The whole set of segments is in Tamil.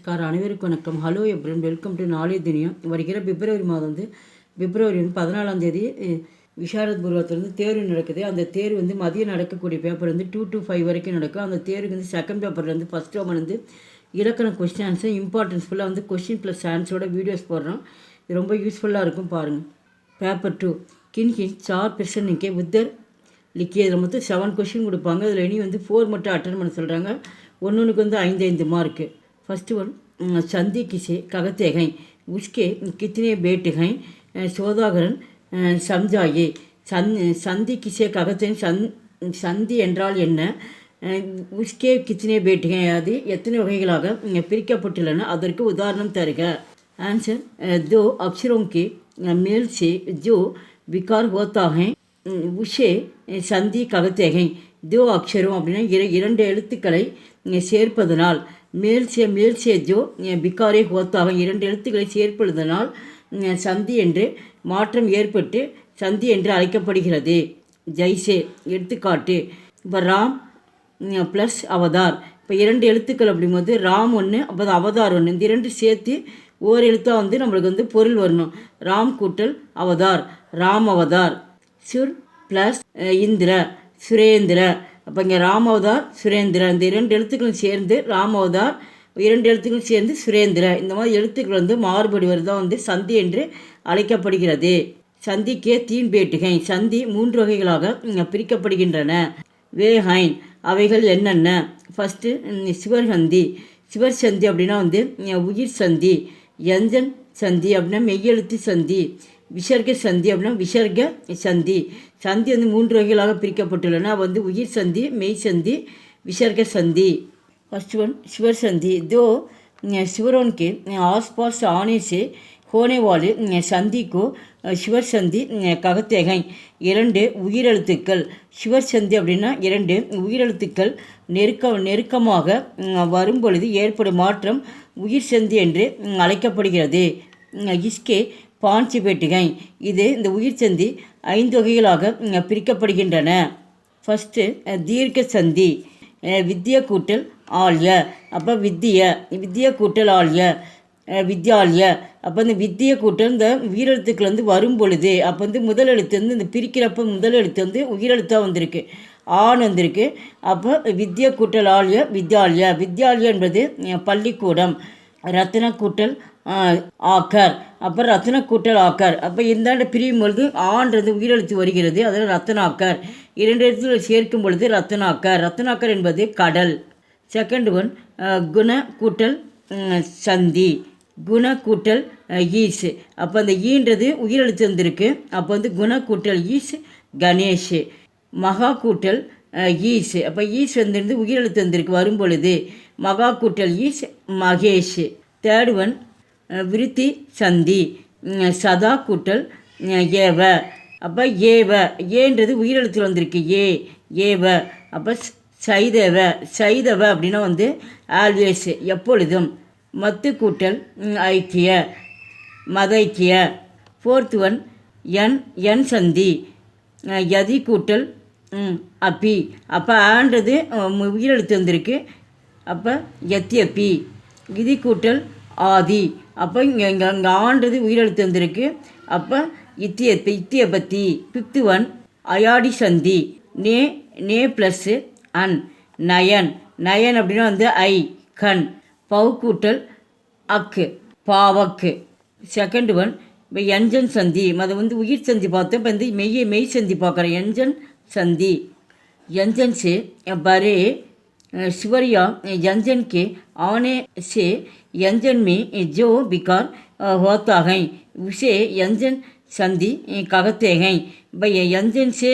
நமஸ்காரம், அனைவருக்கும் வணக்கம். ஹலோ எப்ரன், வெல்கம் டு நாளைய தினம். வருகிற பிப்ரவரி மாதம் பிப்ரவரி 14ஆம் தேதி விஷாரத் பூர்வத்திலிருந்து தேர்வு நடக்குது. அந்த தேர்வு மதியம் நடக்கக்கூடிய பேப்பர் 2 to 5 வரைக்கும் நடக்கும். அந்த தேர்வுக்கு செகண்ட் பேப்பர்லேருந்து ஃபஸ்ட் ரோமன் இலக்கண கொஸ்டின் ஆன்சர் இம்பார்ட்டன்ஸ் ஃபுல்லாக கொஸ்டின் ப்ளஸ் ஆன்சரோட வீடியோஸ் போடுறோம். இது ரொம்ப யூஸ்ஃபுல்லாக இருக்கும், பாருங்கள். பேப்பர் 2 கின் 4 प्रश्न உத்தர் லிக்கிய. இதில் மொத்தம் 7 கொஸ்டின் கொடுப்பாங்க. அதில் இனி 4 மட்டும் அட்டன் பண்ண சொல்கிறாங்க. ஒன்றுக்கு 5 மார்க்கு. फर्स्ट वन, संधि किसे कहते हैं, उसके कितने बेटे हैं, சோதாகரன் समझाइए. संधि किसे कहते हैं, संधि என்றால் என்ன, उसके कितने बेटे हैं, அது எத்தனை வகைகளாக பிரிக்கப்பட்டுள்ளன, அதற்கு உதாரணம் தருக. आंसर, दो अक्षरों के मेल से जो विकार होता है उसे संधि कहते हैं. दो अक्षरों அப்படின்னா இரண்டு எழுத்துக்களை சேர்ப்பதனால், மேல் சே ஜோ பிகாரே ஹோத்தாக இரண்டு எழுத்துக்களை சேர்ப்பதனால் சந்தி என்று மாற்றம் ஏற்பட்டு சந்தி என்று அழைக்கப்படுகிறது. ஜெய்சே எடுத்துக்காட்டு, இப்போ ராம் ப்ளஸ் அவதார். இப்போ இரண்டு எழுத்துக்கள் அப்படிங்கும்போது ராம் ஒன்று, அப்போ அவதார் ஒன்று, இந்த இரண்டு சேர்த்து ஓர் எழுத்தாக நம்மளுக்கு பொருள் வரணும். ராம் கூட்டல் அவதார், ராம் அவதார். சுர் ப்ளஸ் இந்திர, சுரேந்திர. அப்போ இங்கே ராம் அவதார், சுரேந்திர, இந்த இரண்டு எழுத்துக்களும் சேர்ந்து ராம் அவதார், இரண்டு எழுத்துக்களும் சேர்ந்து சுரேந்திர. இந்த மாதிரி எழுத்துக்கள் மாறுபடி வருதான் சந்தி என்று அழைக்கப்படுகிறது. சந்திக்கே தீன் பேட்டுகை, சந்தி 3 வகைகளாக பிரிக்கப்படுகின்றன. வேஹைன், அவைகள் என்னென்ன. ஃபஸ்ட்டு சிவர்சந்தி. சிவர்சந்தி அப்படின்னா உயிர் சந்தி. யஞ்சன் சந்தி அப்படின்னா மெய்யெழுத்து சந்தி. விசர்க சந்தி அப்படின்னா விசர்க சந்தி. சந்தி 3 வகைகளாக பிரிக்கப்பட்டுள்ளன. உயிர் சந்தி, மெய் சந்தி, விசர்க சந்தி. फर्स्ट वन, शिवर संधि. दो शिवरों के आसपास आने से होने वाले संधि को शिवर संधि कहते हैं. இரண்டு உயிரெழுத்துக்கள். சிவர் சந்தி அப்படின்னா இரண்டு உயிரெழுத்துக்கள் நெருக்கமாக வரும் பொழுது ஏற்படும் மாற்றம் உயிர் சந்தி என்று அழைக்கப்படுகிறது. இஸ்கே 5 பேட்டுகை. இது இந்த உயிர் சந்தி 5 வகைகளாக பிரிக்கப்படுகின்றன. ஃபஸ்ட்டு தீர்க்க சந்தி. வித்யா கூட்டல் ஆல்ய, அப்போ வித்யா கூட்டல் ஆல்ய, வித்யாலய. அப்போ இந்த வித்திய கூட்டல் இந்த உயிரெழுத்துக்கள் வரும் பொழுது, அப்போ முதல் எழுத்து இந்த பிரிக்கிறப்ப முதல் எழுத்து உயிரெழுத்தாக வந்திருக்கு, ஆண் வந்திருக்கு. அப்போ வித்யா கூட்டல் ஆல்ய, வித்யாலய. வித்யாலயா என்பது பள்ளிக்கூடம். ரத்ன கூட்டல் ஆக்கர், அப்போ ரத்ன கூட்டல் ஆக்கர். அப்போ இந்தாண்ட பிரியும் பொழுது ஆன்றது உயிரெழுத்து வருகிறது, அதில் ரத்னாக்கர். இரண்டு எழுத்துல சேர்க்கும் பொழுது ரத்னாக்கர். ரத்னாக்கர் என்பது கடல். செகண்ட் ஒன், குண கூட்டல் சந்தி. குண கூட்டல் ஈஸ். அப்போ அந்த ஈன்றது உயிரெழுத்து வந்திருக்கு, அப்போ குண கூட்டல் ஈஸ் கணேஷ். மகா கூட்டல் ஈஸ், அப்போ ஈஸ் உயிரெழுத்து வந்திருக்கு வரும் பொழுது மகா கூட்டல் ஈஸ் மகேஷ். தேர்ட் ஒன், விருத்தி சந்தி. சதா கூட்டல் ஏவ. அப்போ ஏவ, ஏன்றது உயிரெழுத்தில் வந்திருக்கு, ஏவ. அப்போ சைதவ அப்படின்னா ஆல்வேஸ் எப்பொழுதும். மத்து கூட்டல் ஐக்கிய, மதைக்கிய. ஃபோர்த் ஒன், என் சந்தி. யதி கூட்டல் அப்பி. அப்போ ஆன்றது உயிரெழுத்து வந்திருக்கு, அப்போ எத்தியப்பி. கிதி கூட்டல் ஆதி. அப்போ இங்கே ஆன்றது உயிரெழுத்து வந்திருக்கு, அப்போ இத்தியபத்தி. ஃபிஃப்த் ஒன், அயாடி சந்தி. நே ப்ளஸ் அன், நயன். நயன் அப்படின்னா ஐ, கண். பவு கூட்டல் அக்கு, பாவக்கு. செகண்ட் ஒன், இப்போ யஞ்சன் சந்தி. அதை உயிர் சந்தி பார்த்தோம், இப்போ மெய் சந்தி பார்க்குறேன். யஞ்சன் சந்தி. யஞ்சன் से बड़े शिवरिया यंजन के आने से यंजन में जो विकार होता है उसे यंजन संधि कहते हैं. भाई यंजन से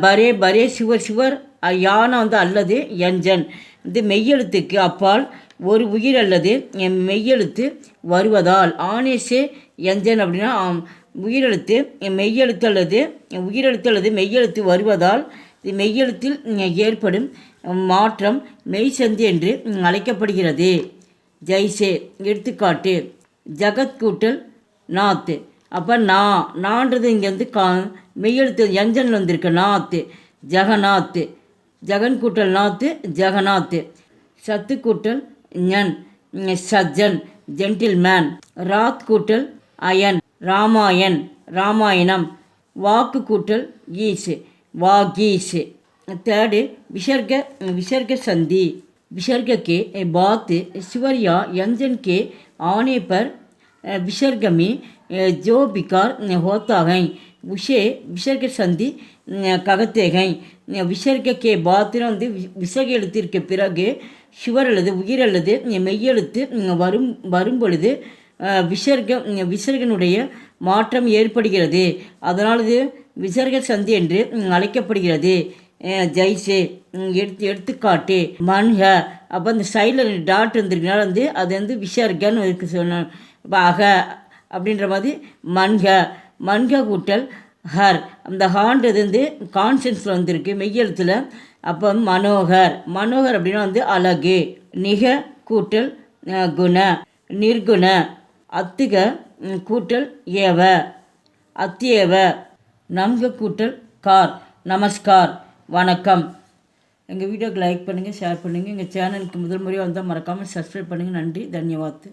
बड़े शिवर யானை அல்லது யஞ்சன். இது மெய்யெழுத்துக்கு அப்பால் ஒரு உயிர் அல்லது மெய்யெழுத்து வருவதால். ஆனேசே யஞ்சன் அப்படின்னா உயிரெழுத்து மெய்யெழுத்து அல்லது மெய்யெழுத்து வருவதால் மெய்யெழுத்தில் ஏற்படும் மாற்றம் மெய்சந்தி என்று அழைக்கப்படுகிறது. ஜெய்சே எடுத்துக்காட்டு, ஜகத் கூட்டல் நாத்து. அப்போ நான்றது இங்கே மெய்யெழுத்து யஞ்சன் வந்திருக்கு, நாத்து. ஜெகநாத், ஜெகன் கூட்டல் நாத்து, ஜெகநாத். சத்து கூட்டல் ஞன், சஜ்ஜன் ஜென்டில்மேன். ராத் கூட்டல் அயன் ராமாயண் ராமாயணம். வாக்கு கூட்டல் ஈஸ் வாகீஸ். தேர்டு விசர்க சந்தி. विसर्ग के बात स्वर या व्यंजन के आने पर विसर्ग में जो विकार होता है उसे विसर्ग संधि कहते हैं. विसर्ग के बाद வந்து விசர்க எழுத்திற்கு பிறகு சுவர் அல்லது உயிர் அல்லது மெய்யெழுத்து வரும்பொழுது விசர்கனுடைய மாற்றம் ஏற்படுகிறது. அதனால் இது விசர்க சந்தி என்று அழைக்கப்படுகிறது. ஜெய்ஸே எடுத்துக்காட்டு மன்ஹ. அப்போ அந்த சைடில் டாட் வந்துருக்கனால வந்து அது வந்து விசர்கன்னு இருக்கு சொன்ன. இப்போ அக அப்படின்ற மாதிரி மன்ஹ கூட்டல் ஹர். அந்த ஹான்றது வந்து கான்சன்ஸில் வந்துருக்கு மெய்யெழுத்தில். அப்போ மனோகர் அப்படின்னா வந்து அழகு. நிக கூட்டல் குண நிர்குண. அத்துக கூட்டல் ஏவ அத்தியேவ. நம்க கூட்டல் கார் நமஸ்கார் வணக்கம். எங்கள் வீடியோக்கு லைக் பண்ணுங்கள், ஷேர் பண்ணுங்கள். எங்கள் சேனலுக்கு முதல் முறையாக வந்தால் மறக்காமல் சப்ஸ்கிரைப் பண்ணுங்கள். நன்றி, தன்யவாத்.